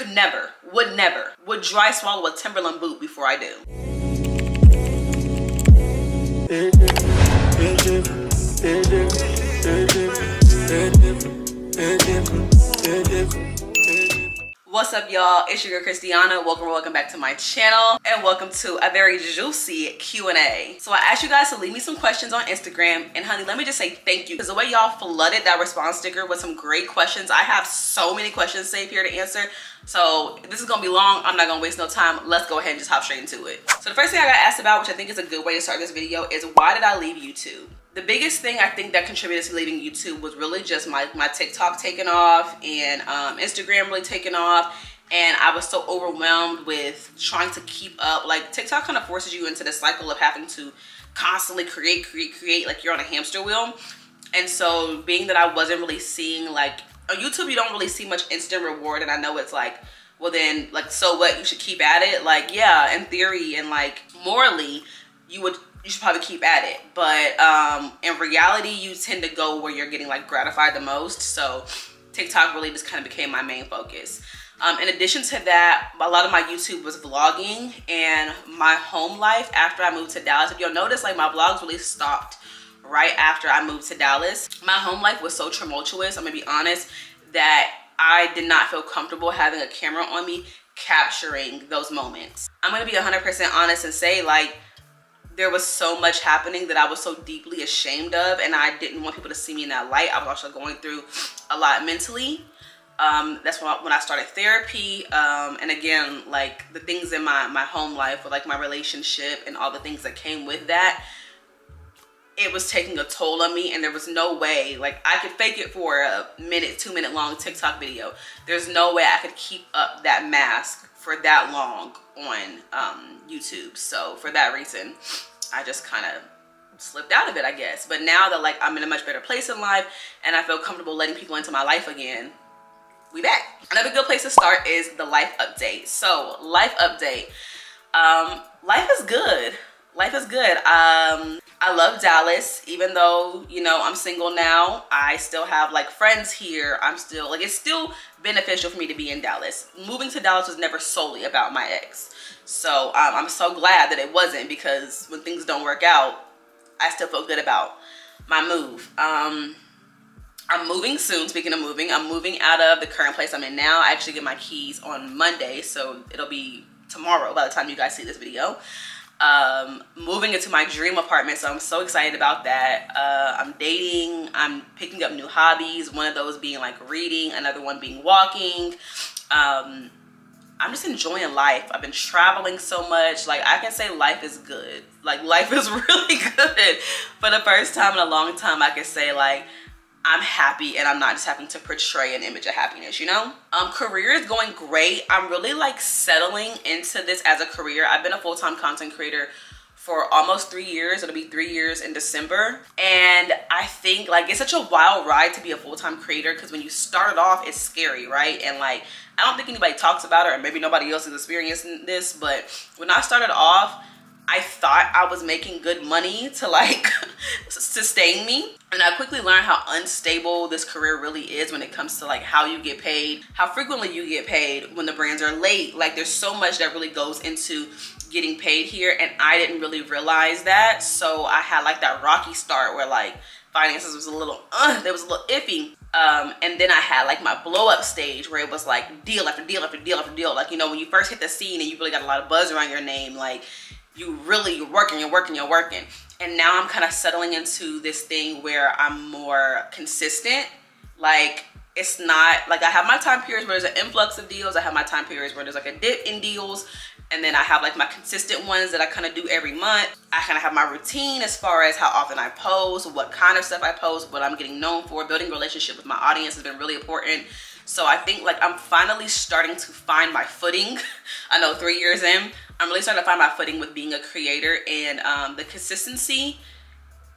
Could never, would dry swallow a Timberland boot before I do. What's up, y'all? It's your girl Christiana. Welcome back to my channel, and welcome to a very juicy Q&A. So I asked you guys to leave me some questions on Instagram, and honey, let me just say thank you, because the way y'all flooded that response sticker with some great questions. I have so many questions saved here to answer, so this is gonna be long. I'm not gonna waste no time. Let's go ahead and just hop straight into it. So the first thing I got asked about, which I think is a good way to start this video, is why did I leave YouTube? The biggest thing I think that contributed to leaving YouTube was really just my TikTok taking off and Instagram really taking off. And I was so overwhelmed with trying to keep up. Like, TikTok kind of forces you into the cycle of having to constantly create, like you're on a hamster wheel. And so being that I wasn't really seeing, like, on YouTube, you don't really see much instant reward. And I know it's like, well then, like, so what? You should keep at it. Like, yeah, in theory and like morally, you should probably keep at it, but in reality you tend to go where you're getting like gratified the most. So TikTok really just kind of became my main focus. In addition to that, a lot of my YouTube was vlogging and my home life after I moved to Dallas. If you'll notice, like, my vlogs really stopped right after I moved to Dallas. My home life was so tumultuous, I'm gonna be honest, that I did not feel comfortable having a camera on me capturing those moments. I'm gonna be 100% honest and say, like, there was so much happening that I was so deeply ashamed of, and I didn't want people to see me in that light. I was also going through a lot mentally. That's when I started therapy. And again, like, the things in my home life with like my relationship and all the things that came with that, it was taking a toll on me, and there was no way, like, I could fake it for a minute, 2 minute long TikTok video. There's no way I could keep up that mask for that long on YouTube. So for that reason, I just kind of slipped out of it, I guess. But now that, like, I'm in a much better place in life and I feel comfortable letting people into my life again, we back. Another good place to start is the life update. So life update. Life is good. Life is good. I love Dallas, even though, you know, I'm single now. I still have like friends here. I'm still like, it's still beneficial for me to be in Dallas. Moving to Dallas was never solely about my ex. So I'm so glad that it wasn't, because when things don't work out, I still feel good about my move. I'm moving soon. Speaking of moving, I'm moving out of the current place I'm in now. I actually get my keys on Monday, so it'll be tomorrow by the time you guys see this video. Moving into my dream apartment, so I'm so excited about that. I'm dating, I'm picking up new hobbies, one of those being like reading, another one being walking. I'm just enjoying life. I've been traveling so much. Like, I can say life is good. Like, life is really good. For the first time in a long time, I can say, like, I'm happy, and I'm not just having to portray an image of happiness, you know? Career is going great. I'm really like settling into this as a career. I've been a full-time content creator for almost 3 years. It'll be 3 years in December. And I think, like, it's such a wild ride to be a full-time creator, because when you start it off, it's scary, right? And like, I don't think anybody talks about it, or maybe nobody else is experiencing this, but when I started off, I thought I was making good money to like sustain me. And I quickly learned how unstable this career really is when it comes to like how you get paid, how frequently you get paid, when the brands are late. Like, there's so much that really goes into getting paid here, and I didn't really realize that. So I had like that rocky start where like finances was a little, they was a little iffy. And then I had like my blow up stage where it was like deal after deal after deal after deal. Like, you know, when you first hit the scene and you really got a lot of buzz around your name, like, you're working. And now I'm kind of settling into this thing where I'm more consistent. Like, it's not like, I have my time periods where there's an influx of deals. I have my time periods where there's like a dip in deals. And then I have like my consistent ones that I kind of do every month. I kind of have my routine as far as how often I post, what kind of stuff I post, what I'm getting known for. Building a relationship with my audience has been really important. So I think like I'm finally starting to find my footing. I know 3 years in, I'm really starting to find my footing with being a creator. And the consistency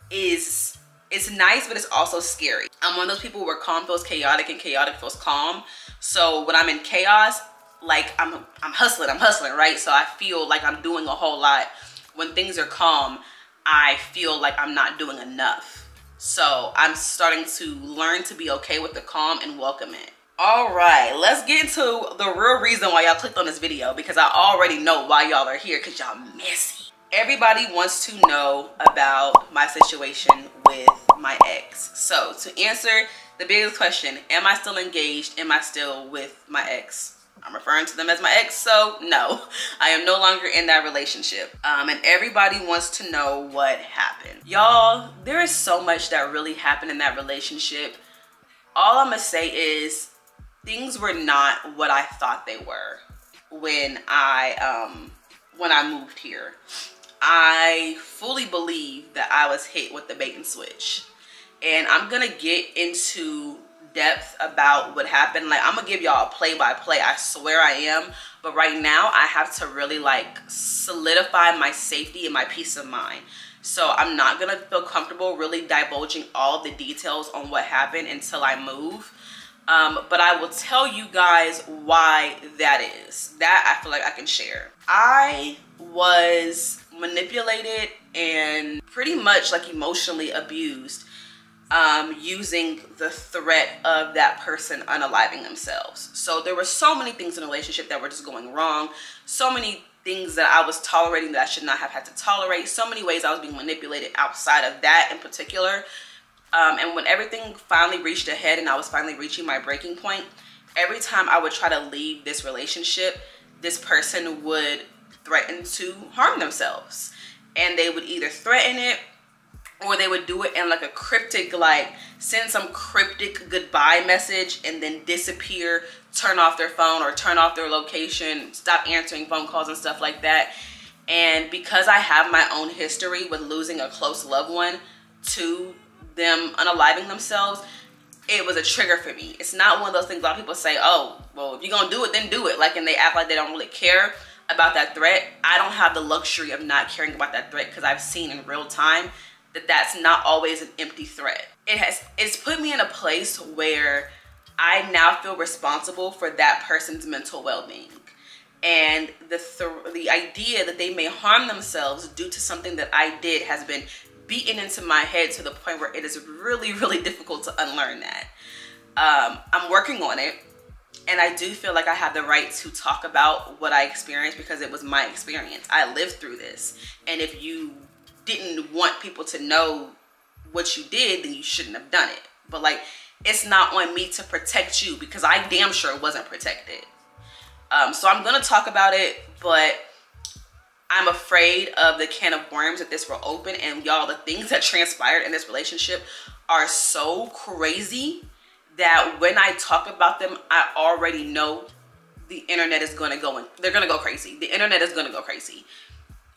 is, it's nice, but it's also scary. I'm one of those people where calm feels chaotic and chaotic feels calm. So when I'm in chaos, like I'm hustling, right? So I feel like I'm doing a whole lot. When things are calm, I feel like I'm not doing enough. So I'm starting to learn to be okay with the calm and welcome it. All right, let's get into the real reason why y'all clicked on this video, because I already know why y'all are here, because y'all messy. Everybody wants to know about my situation with my ex. So to answer the biggest question, am I still engaged? Am I still with my ex? I'm referring to them as my ex, so no, I am no longer in that relationship. And everybody wants to know what happened. Y'all, there is so much that really happened in that relationship. All I'm gonna say is things were not what I thought they were when I moved here. I fully believe that I was hit with the bait and switch. And I'm gonna get into depth about what happened. Like, I'm gonna give y'all a play-by-play, I swear I am. But right now, I have to really like solidify my safety and my peace of mind. So I'm not gonna feel comfortable really divulging all the details on what happened until I move. But I will tell you guys why that is. That I feel like I can share. I was manipulated and pretty much like emotionally abused using the threat of that person unaliving themselves. So there were so many things in the relationship that were just going wrong. So many things that I was tolerating that I should not have had to tolerate. So many ways I was being manipulated outside of that in particular. And when everything finally reached a head and I was finally reaching my breaking point, every time I would try to leave this relationship, this person would threaten to harm themselves. And they would either threaten it or they would do it in like a cryptic, like send some cryptic goodbye message and then disappear, turn off their phone or turn off their location, stop answering phone calls and stuff like that. And because I have my own history with losing a close loved one to them unaliving themselves, it was a trigger for me. It's not one of those things a lot of people say, oh, well, if you're gonna do it, then do it. Like, and they act like they don't really care about that threat. I don't have the luxury of not caring about that threat because I've seen in real time that that's not always an empty threat. It's put me in a place where I now feel responsible for that person's mental well-being. And the idea that they may harm themselves due to something that I did has been beaten into my head to the point where it is really, really difficult to unlearn that. I'm working on it, and I do feel like I have the right to talk about what I experienced because it was my experience. I lived through this, and if you didn't want people to know what you did, then you shouldn't have done it. But like, it's not on me to protect you because I damn sure wasn't protected. So I'm gonna talk about it, but I'm afraid of the can of worms that this will open. And y'all, the things that transpired in this relationship are so crazy that when I talk about them, I already know the internet is gonna go, they're gonna go crazy. The internet is gonna go crazy.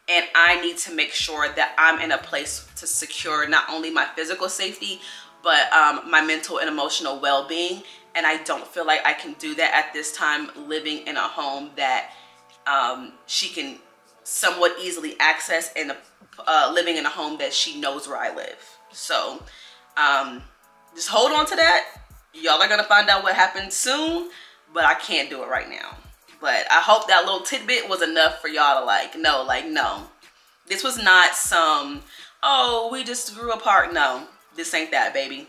And I need to make sure that I'm in a place to secure not only my physical safety, but my mental and emotional well-being. And I don't feel like I can do that at this time, living in a home that she can somewhat easily access, and living in a home that she knows where I live. So just hold on to that. Y'all are gonna find out what happened soon, but I can't do it right now. But I hope that little tidbit was enough for y'all to like, no. This was not some, oh, we just grew apart. No, this ain't that, baby.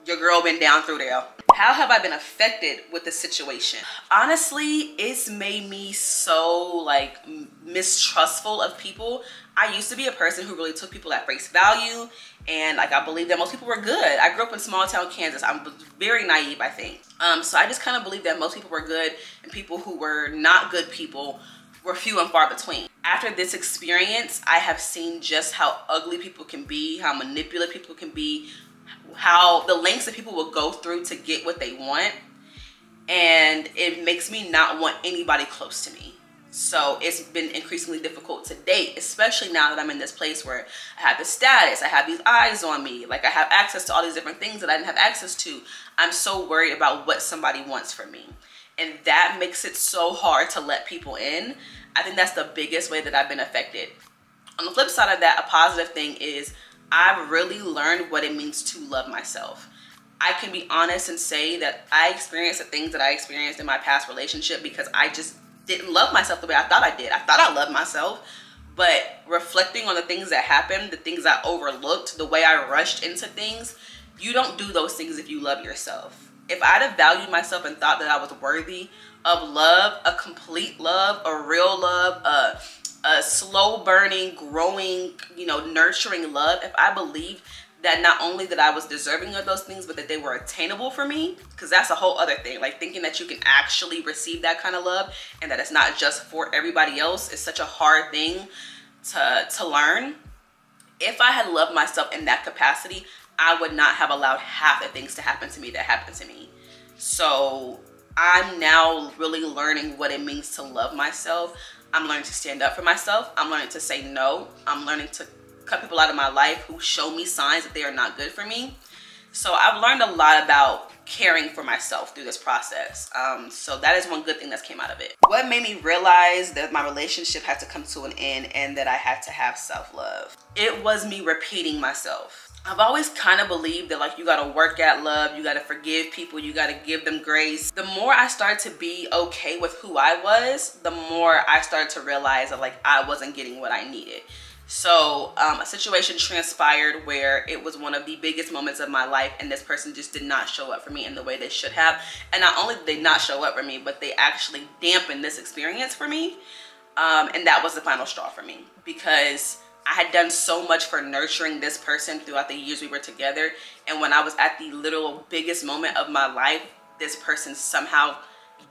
Your girl been down through there. How have I been affected with the situation? Honestly, it's made me so like mistrustful of people. I used to be a person who really took people at face value, and like I believe that most people were good. I grew up in small town Kansas. I'm very naive, I think. So I just kind of believe that most people were good, and people who were not good people were few and far between. After this experience, I have seen just how ugly people can be, how manipulative people can be, how the lengths that people will go through to get what they want. And it makes me not want anybody close to me. So it's been increasingly difficult to date, especially now that I'm in this place where I have the status, I have these eyes on me, like I have access to all these different things that I didn't have access to. I'm so worried about what somebody wants from me. And that makes it so hard to let people in. I think that's the biggest way that I've been affected. On the flip side of that, a positive thing is I've really learned what it means to love myself. I can be honest and say that I experienced the things that I experienced in my past relationship because I just didn't love myself the way I thought I did. I thought I loved myself, but reflecting on the things that happened, the things I overlooked, the way I rushed into things, you don't do those things if you love yourself. If I'd have valued myself and thought that I was worthy of love, a complete love, a real love, a slow burning, growing, you know, nurturing love, if I believed that not only that I was deserving of those things, but that they were attainable for me, because that's a whole other thing. Like, thinking that you can actually receive that kind of love and that it's not just for everybody else is such a hard thing to learn. If I had loved myself in that capacity, I would not have allowed half the things to happen to me that happened to me. So I'm now really learning what it means to love myself. I'm learning to stand up for myself. I'm learning to say no. I'm learning to cut people out of my life who show me signs that they are not good for me. So I've learned a lot about caring for myself through this process. So that is one good thing that came out of it. What made me realize that my relationship had to come to an end and that I had to have self-love? It was me repeating myself. I've always kind of believed that, like, you gotta work at love, you gotta forgive people, you gotta give them grace. The more I started to be okay with who I was, the more I started to realize that, like, I wasn't getting what I needed. So a situation transpired where it was one of the biggest moments of my life, and this person just did not show up for me in the way they should have. And not only did they not show up for me, but they actually dampened this experience for me. And that was the final straw for me, because I had done so much for nurturing this person throughout the years we were together. And when I was at the literal biggest moment of my life, this person somehow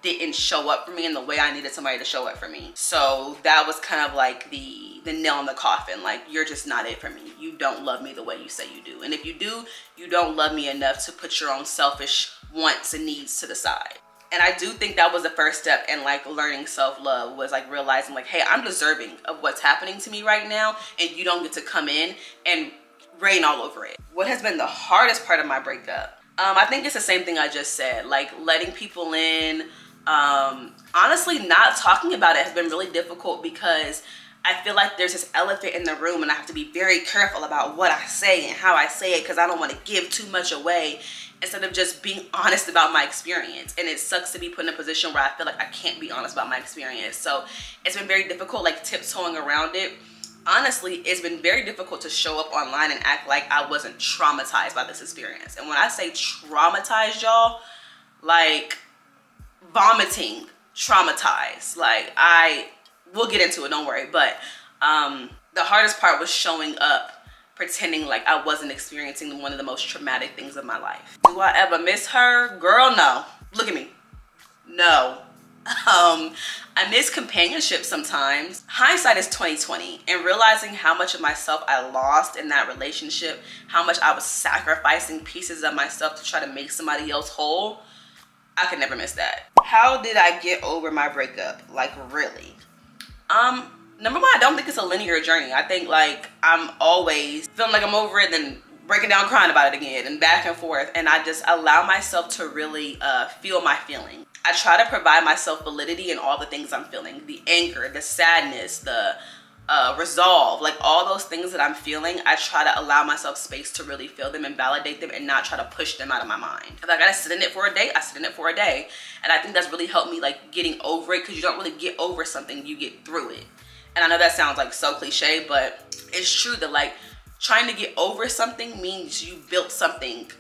didn't show up for me in the way I needed somebody to show up for me. So that was kind of like the nail in the coffin. Like, you're just not it for me. You don't love me the way you say you do. And if you do, you don't love me enough to put your own selfish wants and needs to the side. And I do think that was the first step in, like, learning self-love, was like realizing, like, hey, I'm deserving of what's happening to me right now, and you don't get to come in and rain all over it. What has been the hardest part of my breakup? I think it's the same thing I just said, like letting people in. Honestly, not talking about it has been really difficult, because I feel like there's this elephant in the room and I have to be very careful about what I say and how I say it, because I don't want to give too much away, instead of just being honest about my experience. And it sucks to be put in a position where I feel like I can't be honest about my experience. So it's been very difficult, like, tiptoeing around it. Honestly, it's been very difficult to show up online and act like I wasn't traumatized by this experience. And when I say traumatized, y'all, like vomiting traumatized. Like, we'll get into it, don't worry. But the hardest part was showing up pretending like I wasn't experiencing one of the most traumatic things of my life. Do I ever miss her? Girl, no. Look at me. No. I miss companionship sometimes. Hindsight is 20/20, and realizing how much of myself I lost in that relationship, how much I was sacrificing pieces of myself to try to make somebody else whole, I could never miss that. How did I get over my breakup? Like, really? Number one, I don't think it's a linear journey. I think, like, I'm always feeling like I'm over it, then breaking down crying about it again, and back and forth. And I just allow myself to really feel my feeling. I try to provide myself validity in all the things I'm feeling. The anger, the sadness, the resolve, like all those things that I'm feeling, I try to allow myself space to really feel them and validate them, and not try to push them out of my mind. If I gotta sit in it for a day, I sit in it for a day. And I think that's really helped me, like, getting over it, because you don't really get over something, you get through it. And I know that sounds like so cliche, but it's true that, like, trying to get over something means you built something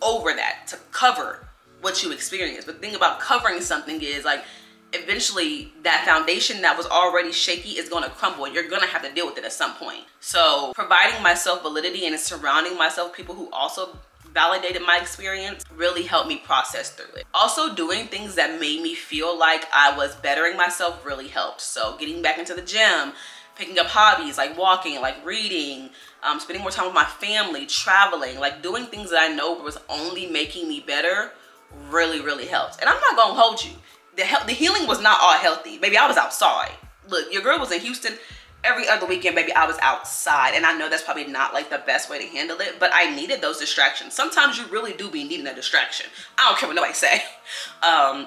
over that to cover what you experienced. But the thing about covering something is, like, eventually that foundation that was already shaky is going to crumble. You're going to have to deal with it at some point. So providing myself validity and surrounding myself with people who also validated my experience really helped me process through it. Also, doing things that made me feel like I was bettering myself really helped. So getting back into the gym, picking up hobbies like walking, like reading, spending more time with my family, traveling, like doing things that I know was only making me better really helped. And I'm not gonna hold you, the healing was not all healthy. Baby, I was outside. Look, your girl was in Houston every other weekend, baby. I was outside. And I know that's probably not, like, the best way to handle it, but I needed those distractions. Sometimes you really do be needing a distraction. I don't care what nobody say.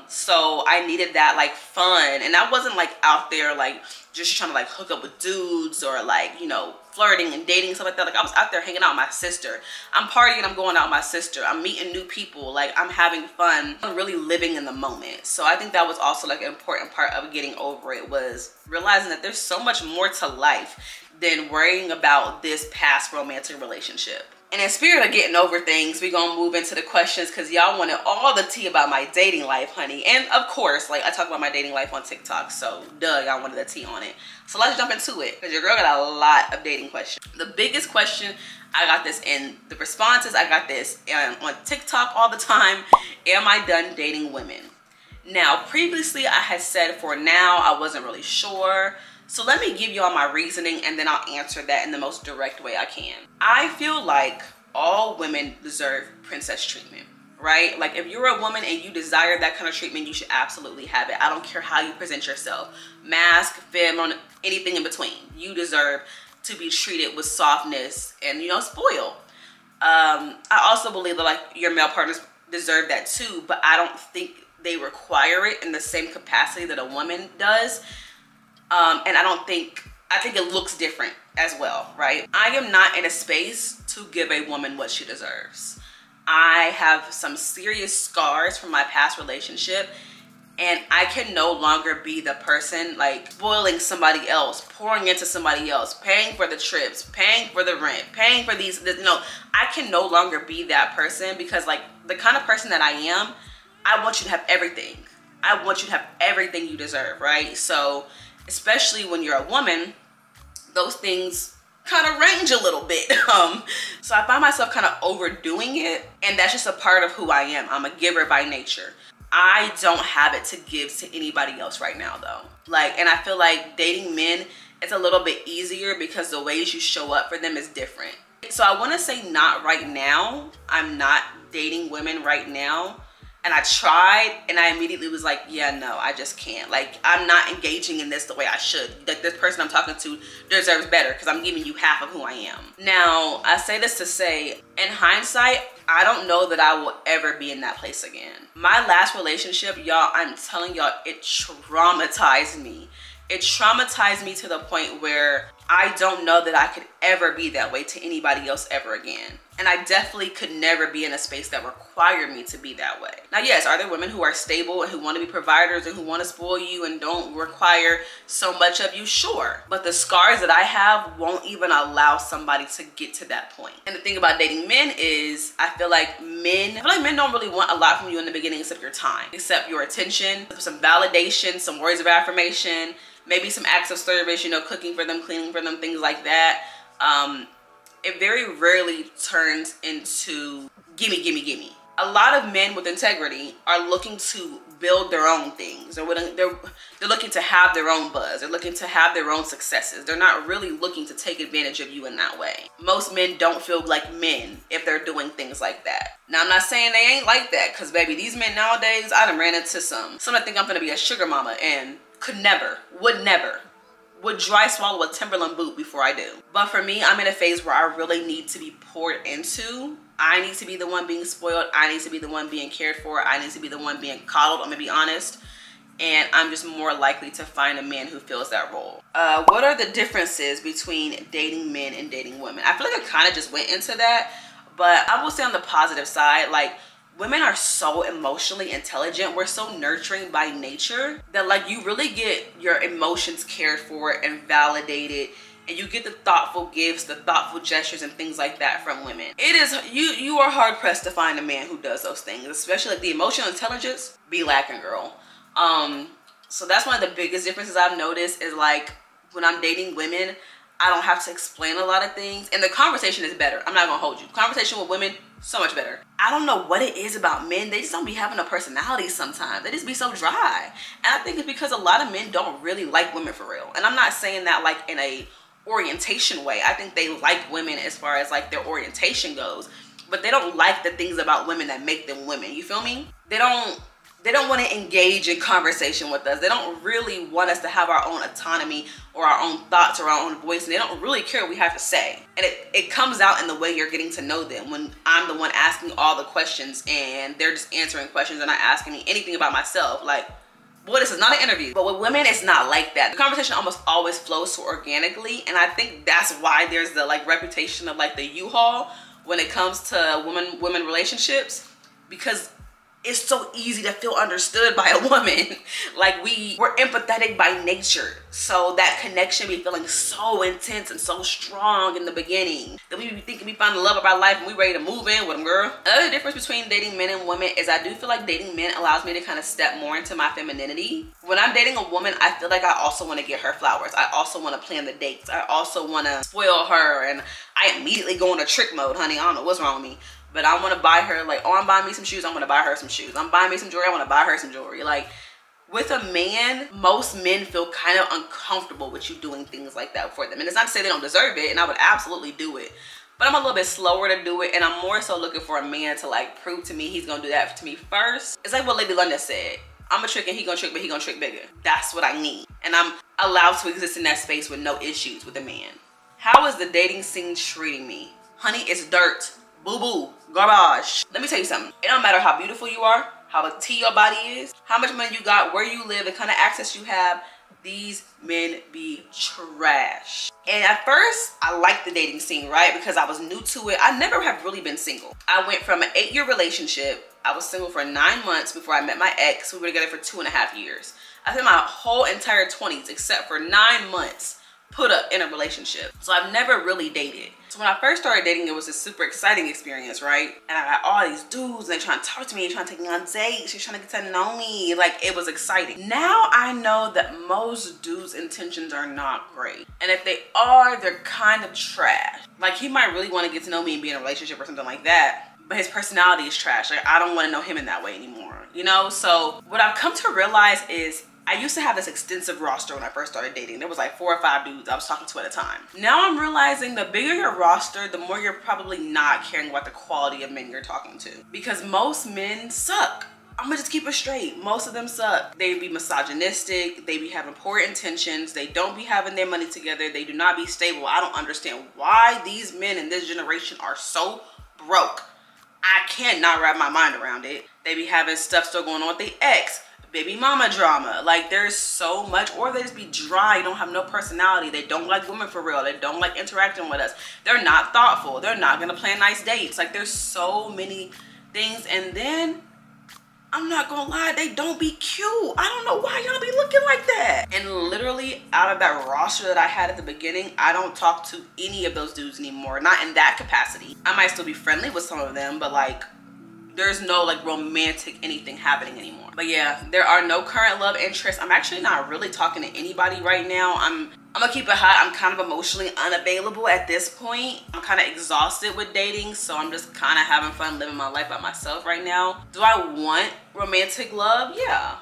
So I needed that, like, fun. And I wasn't, like, out there, like, just trying to, like, hook up with dudes or, like, you know, flirting and dating and stuff like that. Like, I was out there hanging out with my sister. I'm partying, I'm going out with my sister. I'm meeting new people. Like, I'm having fun. I'm really living in the moment. So I think that was also, like, an important part of getting over it, was realizing that there's so much more to life than worrying about this past romantic relationship. And in spirit of getting over things, we're gonna move into the questions because y'all wanted all the tea about my dating life, honey. And of course, like I talk about my dating life on TikTok, so duh, y'all wanted the tea on it. So let's jump into it because your girl got a lot of dating questions. The biggest question, I got this in the responses, I got this on TikTok all the time. Am I done dating women? Now, previously I had said for now, I wasn't really sure. So let me give y'all my reasoning and then I'll answer that in the most direct way I can. I feel like all women deserve princess treatment, right? Like if you're a woman and you desire that kind of treatment, you should absolutely have it. I don't care how you present yourself. Mask, femme, anything in between. You deserve to be treated with softness and, you know, spoiled. I also believe that like your male partners deserve that too, but I don't think they require it in the same capacity that a woman does. And I think it looks different as well, right? I am not in a space to give a woman what she deserves. I have some serious scars from my past relationship, and I can no longer be the person like spoiling somebody else, pouring into somebody else, paying for the trips, paying for the rent, paying for these, you know, I can no longer be that person because like the kind of person that I am, I want you to have everything. I want you to have everything you deserve, right? So especially when you're a woman, those things kind of range a little bit. So I find myself kind of overdoing it, and that's just a part of who I am. I'm a giver by nature. I don't have it to give to anybody else right now though. Like, and I feel like dating men, it's a little bit easier because the ways you show up for them is different. So I want to say not right now. I'm not dating women right now. And I tried and I immediately was like, yeah, no, I just can't. Like, I'm not engaging in this the way I should. Like, this person I'm talking to deserves better because I'm giving you half of who I am. Now, I say this to say, in hindsight, I don't know that I will ever be in that place again. My last relationship, y'all, I'm telling y'all, it traumatized me. It traumatized me to the point where I don't know that I could ever be that way to anybody else ever again. And I definitely could never be in a space that required me to be that way. Now, yes, are there women who are stable and who want to be providers and who want to spoil you and don't require so much of you? Sure. But the scars that I have won't even allow somebody to get to that point. And the thing about dating men is I feel like men don't really want a lot from you in the beginning except your time, except your attention, some validation, some words of affirmation, maybe some acts of service, you know, cooking for them, cleaning for them, things like that. It very rarely turns into gimme, gimme, gimme. A lot of men with integrity are looking to build their own things. They're looking to have their own buzz. They're looking to have their own successes. They're not really looking to take advantage of you in that way. Most men don't feel like men if they're doing things like that. Now, I'm not saying they ain't like that, because baby, these men nowadays, I done ran into some that think I'm gonna be a sugar mama and could never, would dry swallow a Timberland boot before I do. But for me, I'm in a phase where I really need to be poured into. I need to be the one being spoiled. I need to be the one being cared for. I need to be the one being coddled, I'm gonna be honest. And I'm just more likely to find a man who fills that role. What are the differences between dating men and dating women? I feel like I kind of just went into that, but I will say on the positive side, like, women are so emotionally intelligent. We're so nurturing by nature that like you really get your emotions cared for and validated, and you get the thoughtful gifts, the thoughtful gestures and things like that from women. It is, you are hard pressed to find a man who does those things, especially like the emotional intelligence be lacking, girl. So that's one of the biggest differences I've noticed is like when I'm dating women, I don't have to explain a lot of things, and the conversation is better. I'm not gonna hold you. Conversation with women, so much better. I don't know what it is about men. They just don't be having a personality sometimes. They just be so dry. And I think it's because a lot of men don't really like women for real. And I'm not saying that like in a orientation way. I think they like women as far as like their orientation goes, but they don't like the things about women that make them women. You feel me? They don't want to engage in conversation with us. They don't really want us to have our own autonomy or our own thoughts or our own voice. And they don't really care what we have to say. And it comes out in the way you're getting to know them when I'm the one asking all the questions and they're just answering questions and not asking me anything about myself. Like, boy, this is not an interview. But with women, it's not like that. The conversation almost always flows so organically. And I think that's why there's the like reputation of like the U-Haul when it comes to women relationships, because it's so easy to feel understood by a woman. Like we're empathetic by nature. So that connection be feeling so intense and so strong in the beginning that we be thinking we found the love of our life and we ready to move in with them, girl. Another difference between dating men and women is I do feel like dating men allows me to kind of step more into my femininity. When I'm dating a woman, I feel like I also want to get her flowers. I also want to plan the dates. I also want to spoil her, and I immediately go into trick mode, honey. I don't know what's wrong with me. But I want to buy her, like, oh, I'm buying me some shoes, I'm going to buy her some shoes. I'm buying me some jewelry, I want to buy her some jewelry. Like, with a man, most men feel kind of uncomfortable with you doing things like that for them. And it's not to say they don't deserve it, and I would absolutely do it. But I'm a little bit slower to do it, and I'm more so looking for a man to, like, prove to me he's going to do that to me first. It's like what Lady London said. I'm a trick and he gonna trick, but he gonna trick bigger. That's what I need. And I'm allowed to exist in that space with no issues with a man. How is the dating scene treating me? Honey, it's dirt. Boo-boo. Garbage. Let me tell you something. It don't matter how beautiful you are, how tea your body is, how much money you got, where you live, the kind of access you have. These men be trash. And at first, I liked the dating scene, right? Because I was new to it. I never have really been single. I went from an 8-year relationship. I was single for 9 months before I met my ex. We were together for 2.5 years. I spent my whole entire 20s, except for 9 months, put up in a relationship. So I've never really dated. So when I first started dating, it was a super exciting experience, right? And I got all these dudes and they trying to talk to me, trying to take me on dates, they're trying to get to know me. Like, it was exciting. Now I know that most dudes' intentions are not great. And if they are, they're kind of trash. Like, he might really want to get to know me and be in a relationship or something like that, but his personality is trash. Like, I don't want to know him in that way anymore, you know? So what I've come to realize is I used to have this extensive roster when I first started dating. There was like 4 or 5 dudes I was talking to at a time. Now I'm realizing the bigger your roster, the more you're probably not caring about the quality of men you're talking to. Because most men suck. I'm gonna just keep it straight. Most of them suck. They be misogynistic. They be having poor intentions. They don't be having their money together. They do not be stable. I don't understand why these men in this generation are so broke. I cannot wrap my mind around it. They be having stuff still going on with their ex. Baby mama drama. Like, there's so much. Or they just be dry, don't have no personality. They don't like women for real. They don't like interacting with us. They're not thoughtful. They're not gonna plan nice dates. Like, there's so many things. And then I'm not gonna lie, they don't be cute. I don't know why y'all be looking like that. And literally, out of that roster that I had at the beginning, I don't talk to any of those dudes anymore. Not in that capacity. I might still be friendly with some of them, but like, there's no like romantic anything happening anymore. But yeah, there are no current love interests. I'm actually not really talking to anybody right now. I'm gonna keep it hot. I'm kind of emotionally unavailable at this point. I'm kind of exhausted with dating, so I'm just kind of having fun living my life by myself right now. Do I want romantic love? Yeah.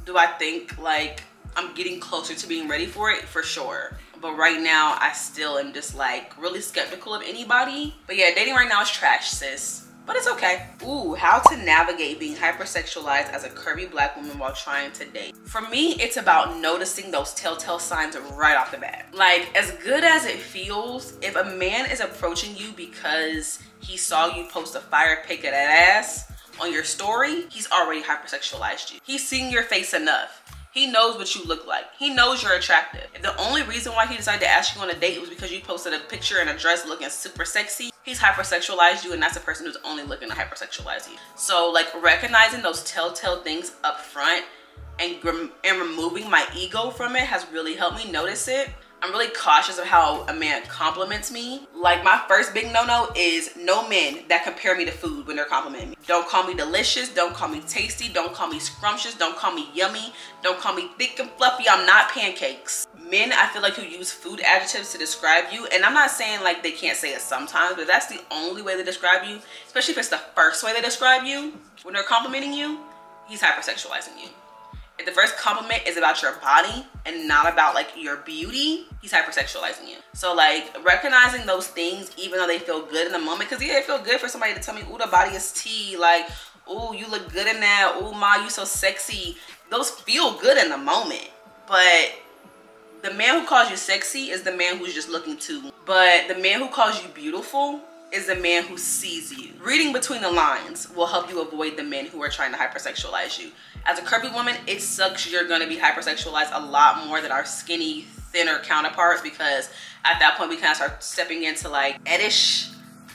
Do I think like I'm getting closer to being ready for it? For sure. But right now, I still am just like really skeptical of anybody. But yeah, dating right now is trash, sis. But it's okay. Ooh, how to navigate being hypersexualized as a curvy black woman while trying to date. For me, it's about noticing those telltale signs right off the bat. Like, as good as it feels, if a man is approaching you because he saw you post a fire pic of that ass on your story, he's already hypersexualized you. He's seen your face enough. He knows what you look like. He knows you're attractive. If the only reason why he decided to ask you on a date was because you posted a picture in a dress looking super sexy, he's hypersexualized you, and that's a person who's only looking to hypersexualize you. So like, recognizing those telltale things up front and removing my ego from it has really helped me notice it. I'm really cautious of how a man compliments me. Like, my first big no-no is no men that compare me to food when they're complimenting me. Don't call me delicious, don't call me tasty, don't call me scrumptious, don't call me yummy, don't call me thick and fluffy. I'm not pancakes. Men, I feel like, who use food adjectives to describe you, and I'm not saying like they can't say it sometimes, but that's the only way they describe you, especially if it's the first way they describe you when they're complimenting you, he's hypersexualizing you. If the first compliment is about your body and not about like your beauty, he's hypersexualizing you. So like, recognizing those things, even though they feel good in the moment, because yeah, it feel good for somebody to tell me, ooh, the body is tea, like, ooh, you look good in that, ooh, ma, you so sexy. Those feel good in the moment, but the man who calls you sexy is the man who's just looking to. But the man who calls you beautiful is the man who sees you. Reading between the lines will help you avoid the men who are trying to hypersexualize you. As a curvy woman, it sucks you're gonna be hypersexualized a lot more than our skinny, thinner counterparts, because at that point we kind of start stepping into like eddish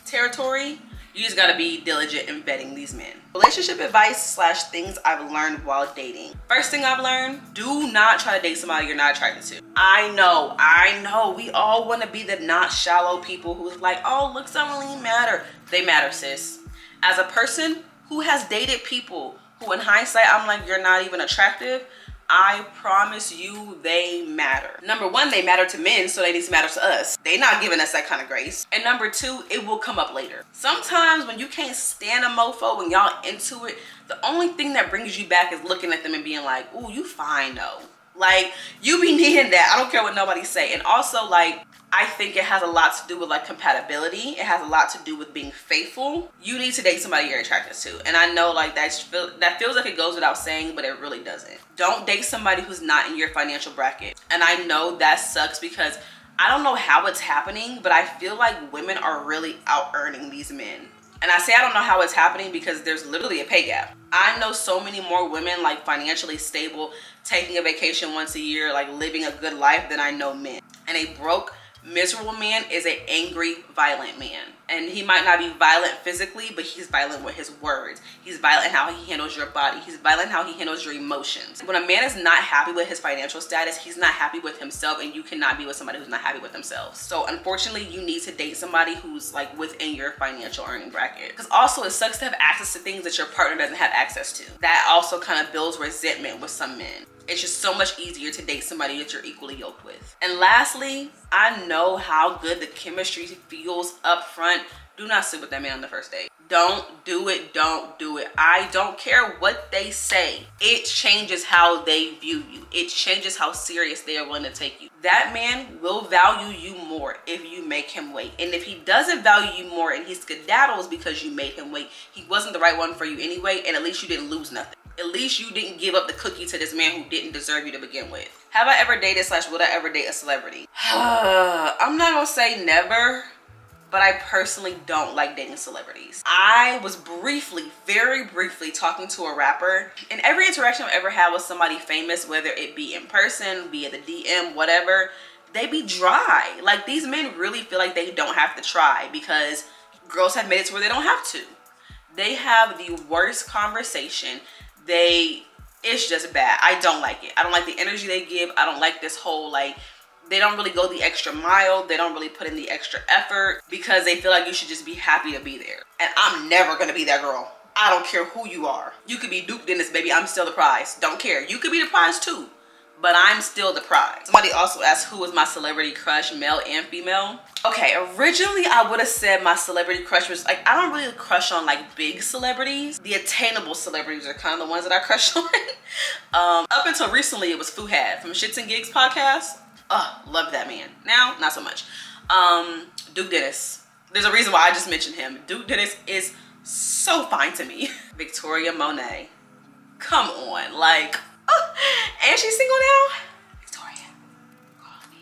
territory. You just gotta be diligent in vetting these men. Relationship advice slash things I've learned while dating. First thing I've learned, do not try to date somebody you're not attracted to. I know, we all wanna be the not shallow people who's like, oh, looks don't really matter. They matter, sis. As a person who has dated people who in hindsight, I'm like, you're not even attractive, I promise you they matter. Number one, they matter to men, so they need to matter to us. They not giving us that kind of grace. And number two, it will come up later. Sometimes when you can't stand a mofo, when y'all into it, the only thing that brings you back is looking at them and being like, ooh, you fine though. Like, you be needing that. I don't care what nobody say. And also, like, I think it has a lot to do with like compatibility. It has a lot to do with being faithful. You need to date somebody you're attracted to. And I know like that feels like it goes without saying, but it really doesn't. Don't date somebody who's not in your financial bracket. And I know that sucks because I don't know how it's happening, but I feel like women are really out earning these men. And I say I don't know how it's happening because there's literally a pay gap. I know so many more women like financially stable, taking a vacation once a year, like living a good life than I know men. And a broke, miserable man is an angry, violent man. And he might not be violent physically, but he's violent with his words. He's violent in how he handles your body. He's violent in how he handles your emotions. When a man is not happy with his financial status, he's not happy with himself, and you cannot be with somebody who's not happy with themselves. So unfortunately, you need to date somebody who's like within your financial earning bracket. Because also it sucks to have access to things that your partner doesn't have access to. That also kind of builds resentment with some men. It's just so much easier to date somebody that you're equally yoked with. And lastly, I know how good the chemistry feels up front. Do not sleep with that man on the first date. Don't do it. Don't do it. I don't care what they say. It changes how they view you. It changes how serious they are willing to take you. That man will value you more if you make him wait. And if he doesn't value you more and he skedaddles because you made him wait, he wasn't the right one for you anyway, and at least you didn't lose nothing. At least you didn't give up the cookie to this man who didn't deserve you to begin with. Have I ever dated slash would I ever date a celebrity? I'm not gonna say never, but I personally don't like dating celebrities. I was very briefly talking to a rapper, and every interaction I've ever had with somebody famous, whether it be in person, be it the DM, whatever, they be dry. Like, these men really feel like they don't have to try because girls have made it to where they don't have to. They have the worst conversation. It's just bad. I don't like it. I don't like the energy they give. I don't like this whole, like, they don't really go the extra mile. They don't really put in the extra effort because they feel like you should just be happy to be there. And I'm never gonna be that girl. I don't care who you are. You could be Duke Dennis, baby. I'm still the prize. Don't care. You could be the prize too, but I'm still the prize. Somebody also asked who was my celebrity crush, male and female. Okay, originally I would have said my celebrity crush was like, I don't really crush on like big celebrities. The attainable celebrities are kind of the ones that I crush on. Up until recently, it was Fuhad from Shits and Gigs podcast. Love that man. Now, not so much. Duke Dennis. There's a reason why I just mentioned him. Duke Dennis is so fine to me. Victoria Monet. Come on, like, and she's single now? Victoria, call me.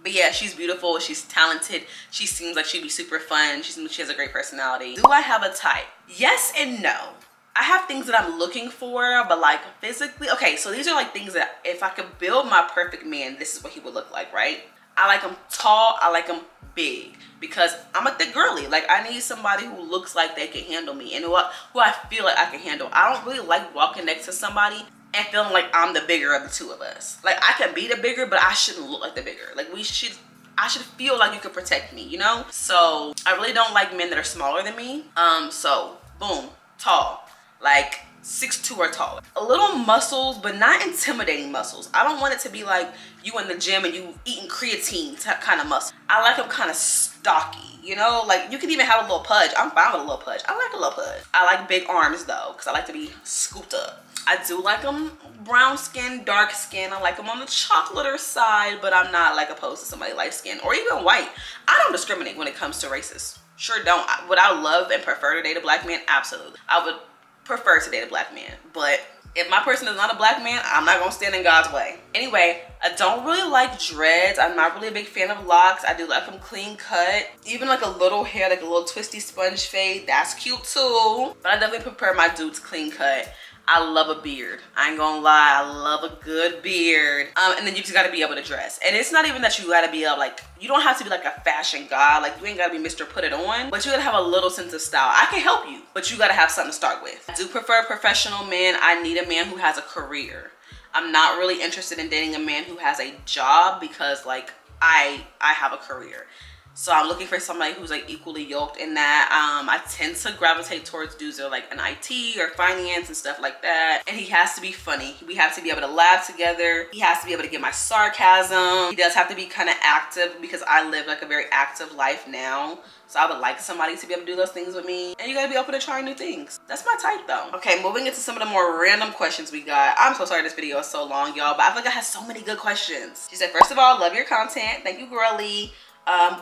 But yeah, she's beautiful, she's talented, she seems like she'd be super fun, she has a great personality. Do I have a type? Yes and no. I have things that I'm looking for, but like physically, okay, so these are like things that if I could build my perfect man, this is what he would look like, right? I like him tall, I like him big, because I'm a thick girly. Like, I need somebody who looks like they can handle me and who I feel like I can handle. I don't really like walking next to somebody and feeling like I'm the bigger of the two of us. Like, I can be the bigger, but I shouldn't look like the bigger. Like, I should feel like you could protect me, you know? So I really don't like men that are smaller than me. So boom, tall, like 6'2" or taller. A little muscles, but not intimidating muscles. I don't want it to be like you in the gym and you eating creatine kind of muscle. I like them kind of stocky, you know? Like, you can even have a little pudge. I'm fine with a little pudge. I like a little pudge. I like big arms though, because I like to be scooped up. I do like them brown skin, dark skin. I like them on the chocolater side, but I'm not like opposed to somebody light skin or even white. I don't discriminate when it comes to races. Sure don't. Would I love and prefer to date a black man? Absolutely. I would prefer to date a black man, but if my person is not a black man, I'm not gonna stand in God's way. Anyway, I don't really like dreads. I'm not really a big fan of locks. I do like them clean cut. Even like a little hair, like a little twisty sponge fade, that's cute too. But I definitely prefer my dudes clean cut. I love a beard. I ain't gonna lie, I love a good beard. And then you just gotta be able to dress. And it's not even that you gotta be able, like, you don't have to be like a fashion god. Like, you ain't gotta be Mr. Put It On, but you gotta have a little sense of style. I can help you, but you gotta have something to start with. I do prefer professional men. I need a man who has a career. I'm not really interested in dating a man who has a job because, like, I have a career. So I'm looking for somebody who's like equally yoked in that. I tend to gravitate towards dudes that are like an IT or finance and stuff like that. And he has to be funny. We have to be able to laugh together. He has to be able to get my sarcasm. He does have to be kind of active because I live like a very active life now. So I would like somebody to be able to do those things with me. And you gotta be open to trying new things. That's my type though. Okay, moving into some of the more random questions we got. I'm so sorry this video is so long, y'all, but I feel like I had so many good questions. She said, first of all, love your content. Thank you, girly.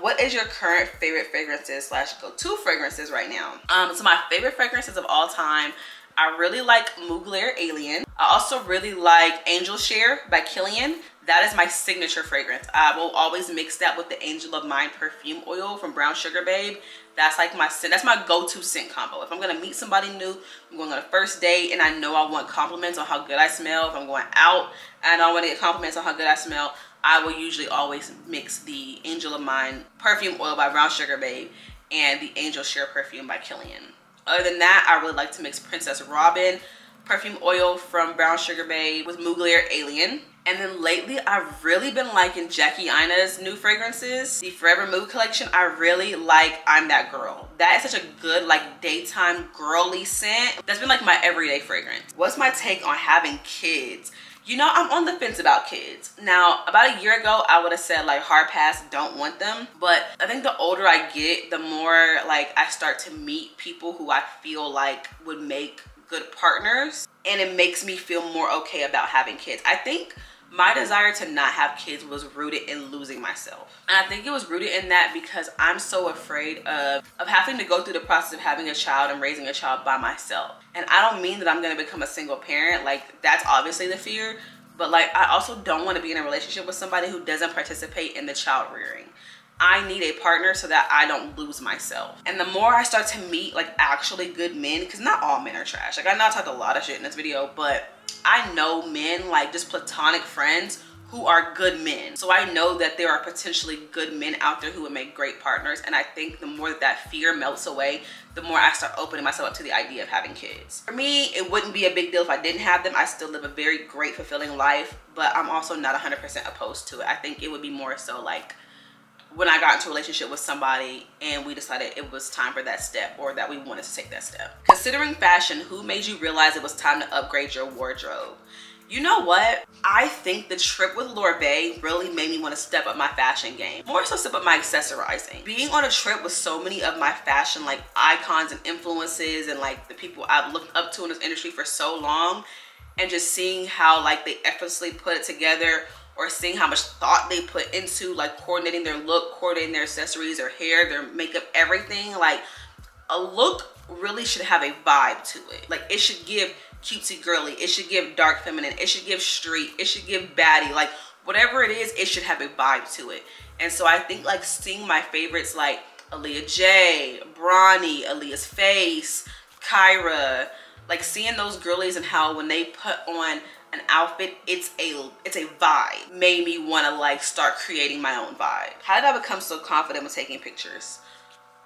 What is your current favorite fragrances / go-to fragrances right now? So my favorite fragrances of all time, I really like Mugler Alien. I also really like Angel Share by Kilian. That is my signature fragrance. I will always mix that with the Angel of Mine perfume oil from Brown Sugar Babe. That's like my scent. That's my go-to scent combo. If I'm gonna meet somebody new, I'm going on a first date and I know I want compliments on how good I smell. If I'm going out and I want to get compliments on how good I smell, I will usually always mix the Angel of Mine perfume oil by Brown Sugar Babe and the Angel Share perfume by Kilian. Other than that, I really like to mix Princess Robin perfume oil from Brown Sugar Babe with Mugler Alien. And then lately, I've really been liking Jackie Aina's new fragrances. The Forever Mood collection, I really like I'm That Girl. That is such a good, like, daytime girly scent. That's been like my everyday fragrance. What's my take on having kids? You know, I'm on the fence about kids. Now, about a year ago, I would have said like hard pass, don't want them. But I think the older I get, the more like I start to meet people who I feel like would make good partners. And it makes me feel more okay about having kids. I think my desire to not have kids was rooted in losing myself. And I think it was rooted in that because I'm so afraid of having to go through the process of having a child and raising a child by myself. And I don't mean that I'm gonna become a single parent. Like, that's obviously the fear. But like, I also don't want to be in a relationship with somebody who doesn't participate in the child rearing. I need a partner so that I don't lose myself. And the more I start to meet like actually good men, because not all men are trash. Like, I know I talked a lot of shit in this video, but I know men, like just platonic friends, who are good men. So I know that there are potentially good men out there who would make great partners. And I think the more that fear melts away, the more I start opening myself up to the idea of having kids. For me, it wouldn't be a big deal if I didn't have them. I still live a very great, fulfilling life, but I'm also not 100% opposed to it. I think it would be more so like when I got into a relationship with somebody and we decided it was time for that step, or that we wanted to take that step. Considering fashion, who made you realize it was time to upgrade your wardrobe? You know what? I think the trip with Lorbe really made me want to step up my fashion game. More so step up my accessorizing. Being on a trip with so many of my fashion like icons and influences and like the people I've looked up to in this industry for so long, and just seeing how like they effortlessly put it together, or seeing how much thought they put into like coordinating their look, coordinating their accessories, their hair, their makeup, everything. Like, a look really should have a vibe to it. Like, it should give cutesy girly, it should give dark feminine, it should give street, it should give baddie. Like, whatever it is, it should have a vibe to it. And so I think like seeing my favorites like Aaliyah J, Bronny, Aaliyah's Face, Kyra, like seeing those girlies and how when they put on an outfit, it's a vibe, made me want to like start creating my own vibe. How did I become so confident with taking pictures?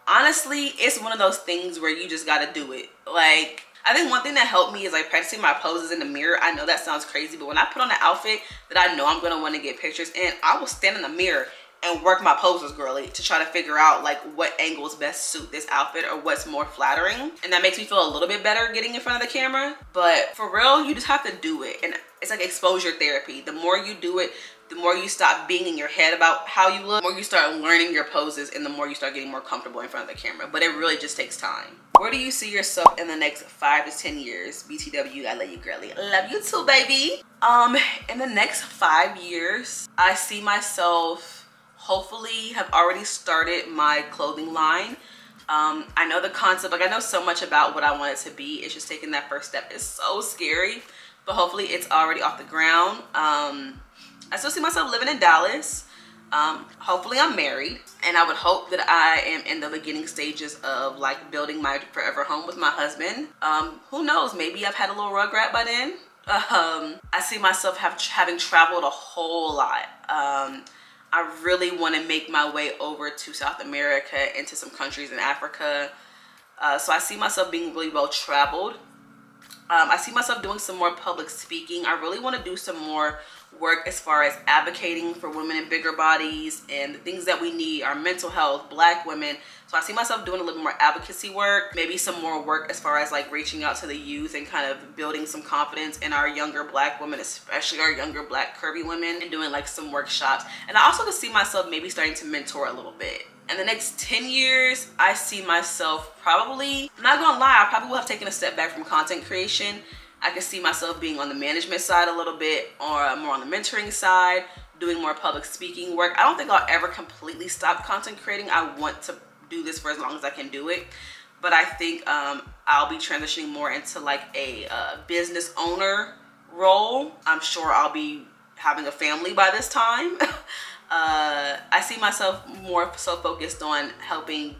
Honestly, it's one of those things where you just gotta do it. Like, I think one thing that helped me is like practicing my poses in the mirror. I know that sounds crazy, but when I put on an outfit that I know I'm gonna want to get pictures in, I will stand in the mirror and work my poses, girly, to try to figure out like what angles best suit this outfit or what's more flattering. And that makes me feel a little bit better getting in front of the camera. But for real, you just have to do it. And it's like exposure therapy. The more you do it, the more you stop being in your head about how you look, the more you start learning your poses, and the more you start getting more comfortable in front of the camera. But it really just takes time. Where do you see yourself in the next 5 to 10 years? BTW, I love you, girly. I love you too, baby. In the next 5 years, I see myself hopefully have already started my clothing line. I know the concept, like I know so much about what I want it to be. It's just taking that first step is so scary, but hopefully it's already off the ground. I still see myself living in Dallas. Hopefully I'm married, and I would hope that I am in the beginning stages of like building my forever home with my husband. Who knows, maybe I've had a little rugrat by then. I see myself having traveled a whole lot. I really want to make my way over to South America, into some countries in Africa. So I see myself being really well traveled. I see myself doing some more public speaking. I really want to do some more work as far as advocating for women in bigger bodies and the things that we need, our mental health, Black women. So I see myself doing a little more advocacy work, maybe some more work as far as like reaching out to the youth and kind of building some confidence in our younger Black women, especially our younger Black curvy women, and doing like some workshops. And I also could see myself maybe starting to mentor a little bit. In the next 10 years, I see myself probably, I'm not gonna lie, I probably will have taken a step back from content creation. I can see myself being on the management side a little bit, or more on the mentoring side, doing more public speaking work. I don't think I'll ever completely stop content creating. I want to do this for as long as I can do it. But I think I'll be transitioning more into like a business owner role. I'm sure I'll be having a family by this time. I see myself more so focused on helping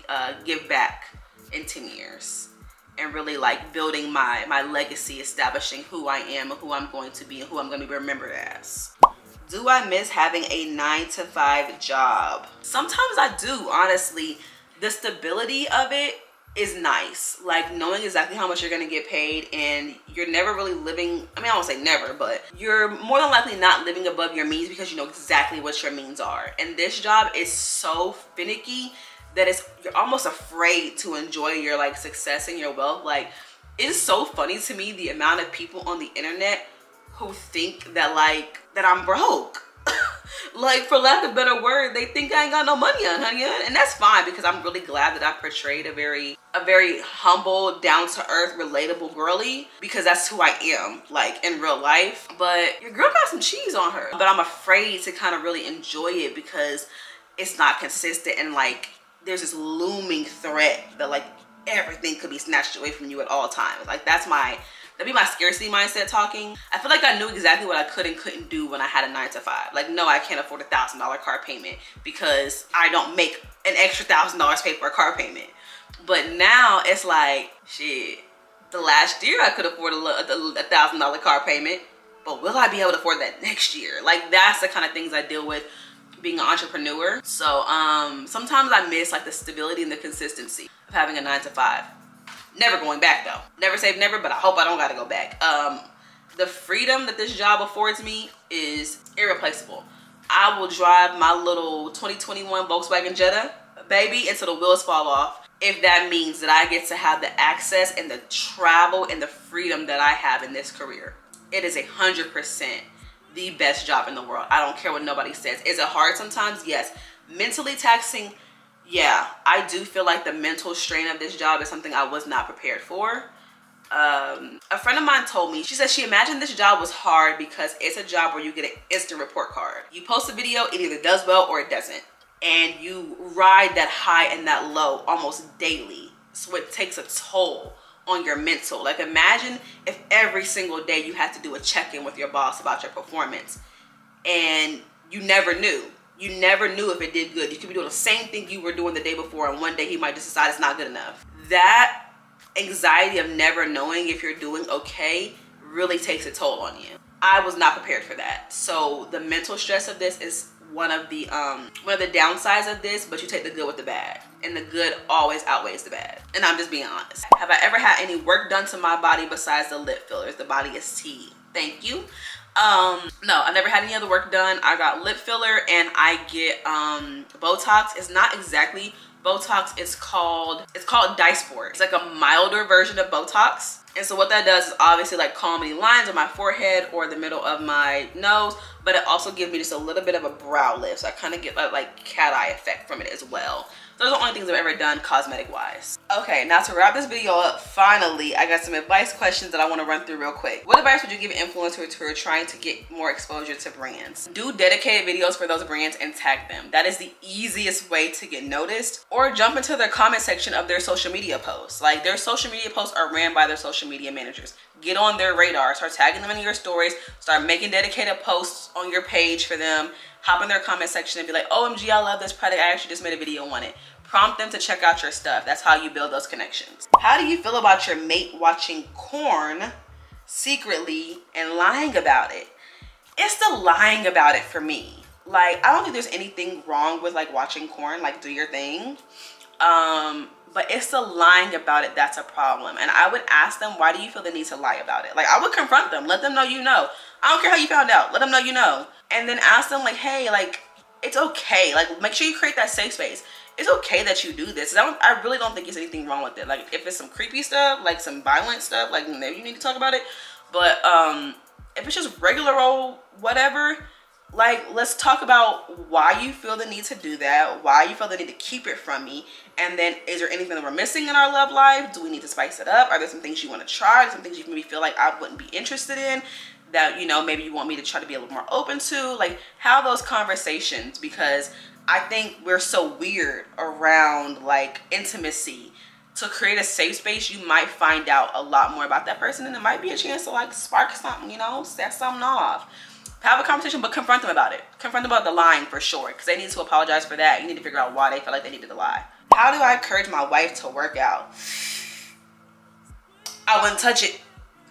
give back in 10 years and really like building my legacy, establishing who I am and who I'm going to be and who I'm going to be remembered as. Do I miss having a 9-to-5 job? Sometimes I do, honestly. The stability of it is nice, like knowing exactly how much you're gonna get paid, and you're never really living, I mean, I won't say never, but you're more than likely not living above your means because you know exactly what your means are. And this job is so finicky that you're almost afraid to enjoy your like success and your wealth. Like, it's so funny to me the amount of people on the internet who think that that I'm broke. Like, for lack of a better word, they think I ain't got no money on, honey, and that's fine, because I'm really glad that I portrayed a very humble, down-to-earth, relatable girly, because that's who I am, like, in real life. But your girl got some cheese on her, but I'm afraid to kind of really enjoy it because it's not consistent, and like there's this looming threat that like everything could be snatched away from you at all times. Like, that'd be my scarcity mindset talking. I feel like I knew exactly what I could and couldn't do when I had a 9-to-5. Like, no, I can't afford a $1,000 car payment because I don't make an extra $1,000 pay for a car payment. But now it's like, shit, the last year I could afford a $1,000 car payment, but will I be able to afford that next year? Like, that's the kind of things I deal with being an entrepreneur. So sometimes I miss like the stability and the consistency of having a 9-to-5. Never going back though. Never say never, but I hope I don't gotta go back. The freedom that this job affords me is irreplaceable. I will drive my little 2021 Volkswagen Jetta, baby, until the wheels fall off, if that means that I get to have the access and the travel and the freedom that I have in this career. It is 100% the best job in the world. I don't care what nobody says. Is it hard sometimes? Yes. Mentally taxing? Yeah, I do feel like the mental strain of this job is something I was not prepared for. A friend of mine told me, she said she imagined this job was hard because it's a job where you get an instant report card. You post a video, it either does well or it doesn't. And you ride that high and that low almost daily. So it takes a toll on your mental. Like, imagine if every single day you had to do a check-in with your boss about your performance and you never knew. You never knew if it did good. You could be doing the same thing you were doing the day before, and one day he might just decide it's not good enough. That anxiety of never knowing if you're doing okay really takes a toll on you. I was not prepared for that. So the mental stress of this is one of the downsides of this, but you take the good with the bad, and the good always outweighs the bad. And I'm just being honest. Have I ever had any work done to my body besides the lip fillers? The body is tea. Thank you. No, I never had any other work done. I got lip filler and I get Botox. It's not exactly Botox, it's called Dysport. It's like a milder version of Botox. And so what that does is obviously like calm any lines on my forehead or the middle of my nose, but it also gives me just a little bit of a brow lift. So I kind of get like cat eye effect from it as well. Those are the only things I've ever done cosmetic wise. Okay, now to wrap this video up, finally, I got some advice questions that I want to run through real quick. What advice would you give influencers who are trying to get more exposure to brands? Do dedicated videos for those brands and tag them. That is the easiest way to get noticed. Or jump into their comment section of their social media posts. Like, their social media posts are ran by their social media managers. get on their radar. Start tagging them in your stories. Start making dedicated posts on your page for them. Hop in their comment section and be like, OMG, I love this product. I actually just made a video on it. Prompt them to check out your stuff. That's how you build those connections. How do you feel about your mate watching porn secretly and lying about it? It's the lying about it for me. Like, I don't think there's anything wrong with like watching porn, like do your thing. But it's the lying about it that's a problem. And I would ask them, why do you feel the need to lie about it? Like, I would confront them, let them know you know. I don't care how you found out, let them know you know. And then ask them like, hey, like, it's okay. Like, make sure you create that safe space. It's okay that you do this. I really don't think there's anything wrong with it. Like, if it's some creepy stuff, like some violent stuff, like maybe you need to talk about it. But if it's just regular old whatever, like, let's talk about why you feel the need to do that, why you feel the need to keep it from me, and then is there anything that we're missing in our love life? Do we need to spice it up? Are there some things you want to try? Some things you maybe feel like I wouldn't be interested in that, you know, maybe you want me to try to be a little more open to? Like, have those conversations, because I think we're so weird around like intimacy. To create a safe space, you might find out a lot more about that person, and it might be a chance to like spark something, you know, set something off. Have a conversation, but confront them about it. Confront them about the lying for sure, because they need to apologize for that. You need to figure out why they feel like they needed to lie. How do I encourage my wife to work out? I wouldn't touch it.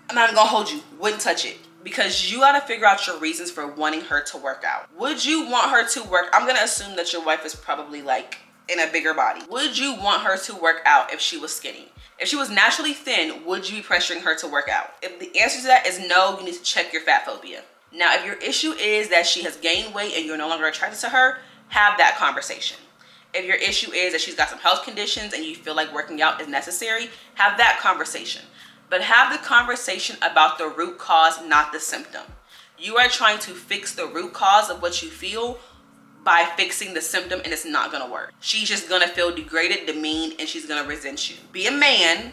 I'm not even gonna hold you. Wouldn't touch it. Because you gotta figure out your reasons for wanting her to work out. Would you want her to work? I'm gonna assume that your wife is probably like in a bigger body. Would you want her to work out if she was skinny? If she was naturally thin, would you be pressuring her to work out? If the answer to that is no, you need to check your fat phobia. Now, if your issue is that she has gained weight and you're no longer attracted to her, have that conversation. If your issue is that she's got some health conditions and you feel like working out is necessary, have that conversation. But have the conversation about the root cause, not the symptom. You are trying to fix the root cause of what you feel by fixing the symptom, and it's not gonna work. She's just gonna feel degraded, demeaned, and she's gonna resent you. Be a man,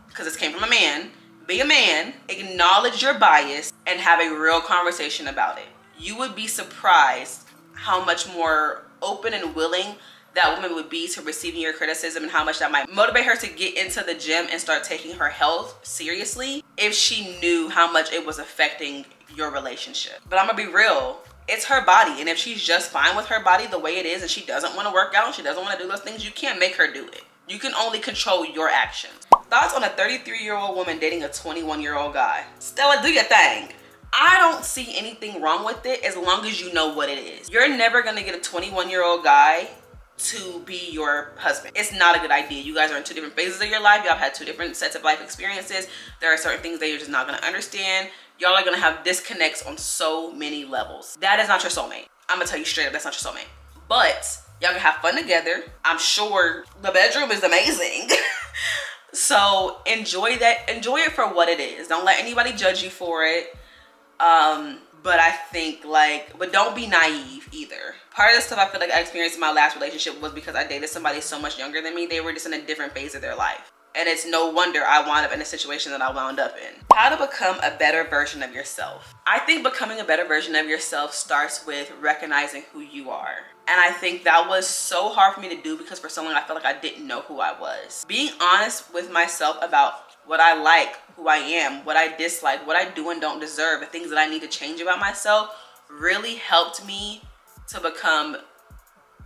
because this came from a man. Be a man, acknowledge your bias, and have a real conversation about it. You would be surprised how much more open and willing that woman would be to receiving your criticism, and how much that might motivate her to get into the gym and start taking her health seriously if she knew how much it was affecting your relationship. But I'm gonna be real, it's her body, and if she's just fine with her body the way it is and she doesn't want to work out, she doesn't want to do those things, you can't make her do it. You can only control your actions. Thoughts on a 33-year-old woman dating a 21-year-old guy? Stella, do your thing. I don't see anything wrong with it as long as you know what it is. You're never gonna get a 21-year-old guy to be your husband. It's not a good idea. You guys are in two different phases of your life. Y'all have had two different sets of life experiences. There are certain things that you're just not gonna understand. Y'all are gonna have disconnects on so many levels. That is not your soulmate. I'm gonna tell you straight up, that's not your soulmate. But y'all can have fun together. I'm sure the bedroom is amazing. So enjoy that. Enjoy it for what it is. Don't let anybody judge you for it. But I think but don't be naive either. Part of the stuff I feel like I experienced in my last relationship was because I dated somebody so much younger than me. They were just in a different phase of their life. And it's no wonder I wound up in a situation that I wound up in. How to become a better version of yourself. I think becoming a better version of yourself starts with recognizing who you are. And I think that was so hard for me to do because for so long I felt like I didn't know who I was. Being honest with myself about what I like, who I am, what I dislike, what I do and don't deserve, the things that I need to change about myself really helped me to become,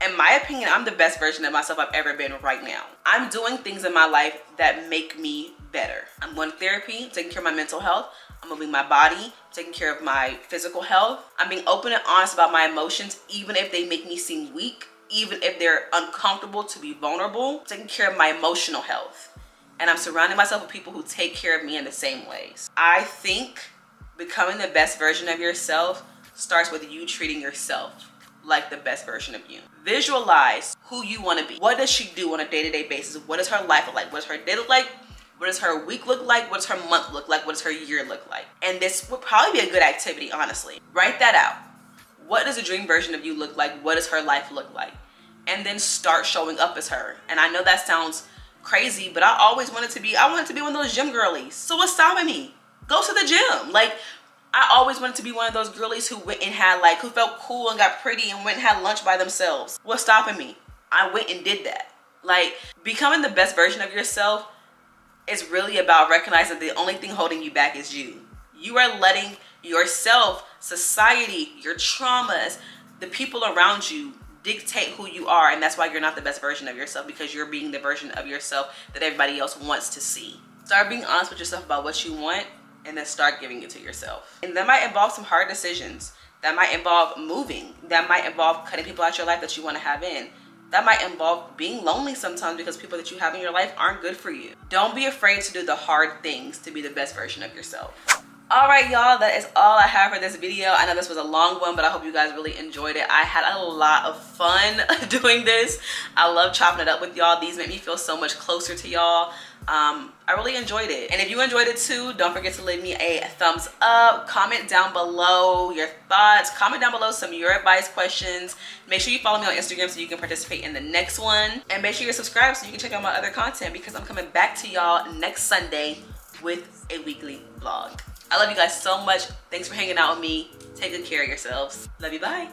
in my opinion, I'm the best version of myself I've ever been right now. I'm doing things in my life that make me better. I'm going to therapy, taking care of my mental health. I'm moving my body, taking care of my physical health. I'm being open and honest about my emotions, even if they make me seem weak, even if they're uncomfortable to be vulnerable. I'm taking care of my emotional health. And I'm surrounding myself with people who take care of me in the same ways. I think becoming the best version of yourself starts with you treating yourself like the best version of you. Visualize who you want to be. What does she do on a day-to-day basis? What does her life look like? What does her day look like? What does her week look like? What does her month look like? What does her year look like? And this would probably be a good activity, honestly. Write that out. What does a dream version of you look like? What does her life look like? And then start showing up as her. And I know that sounds crazy, but I always wanted to be, one of those gym girlies. So what's stopping me? Go to the gym. Like, I always wanted to be one of those girlies who went and had who felt cool and got pretty and went and had lunch by themselves. What's stopping me? I went and did that. Like, becoming the best version of yourself It's really about recognizing the only thing holding you back is you. You are letting yourself, society, your traumas, the people around you dictate who you are, and that's why you're not the best version of yourself, because you're being the version of yourself that everybody else wants to see. Start being honest with yourself about what you want, and then start giving it to yourself. And that might involve some hard decisions. That might involve moving. That might involve cutting people out your life that you want to have in. That might involve being lonely sometimes because people that you have in your life aren't good for you. Don't be afraid to do the hard things to be the best version of yourself. All right, y'all, that is all I have for this video. I know this was a long one, but I hope you guys really enjoyed it. I had a lot of fun doing this. I love chopping it up with y'all. These make me feel so much closer to y'all. I really enjoyed it. And if you enjoyed it too, don't forget to leave me a thumbs up. Comment down below your thoughts. Comment down below some of your advice questions. Make sure you follow me on Instagram so you can participate in the next one. And make sure you're subscribed so you can check out my other content, because I'm coming back to y'all next Sunday with a weekly vlog. I love you guys so much. Thanks for hanging out with me. Take good care of yourselves. Love you. Bye.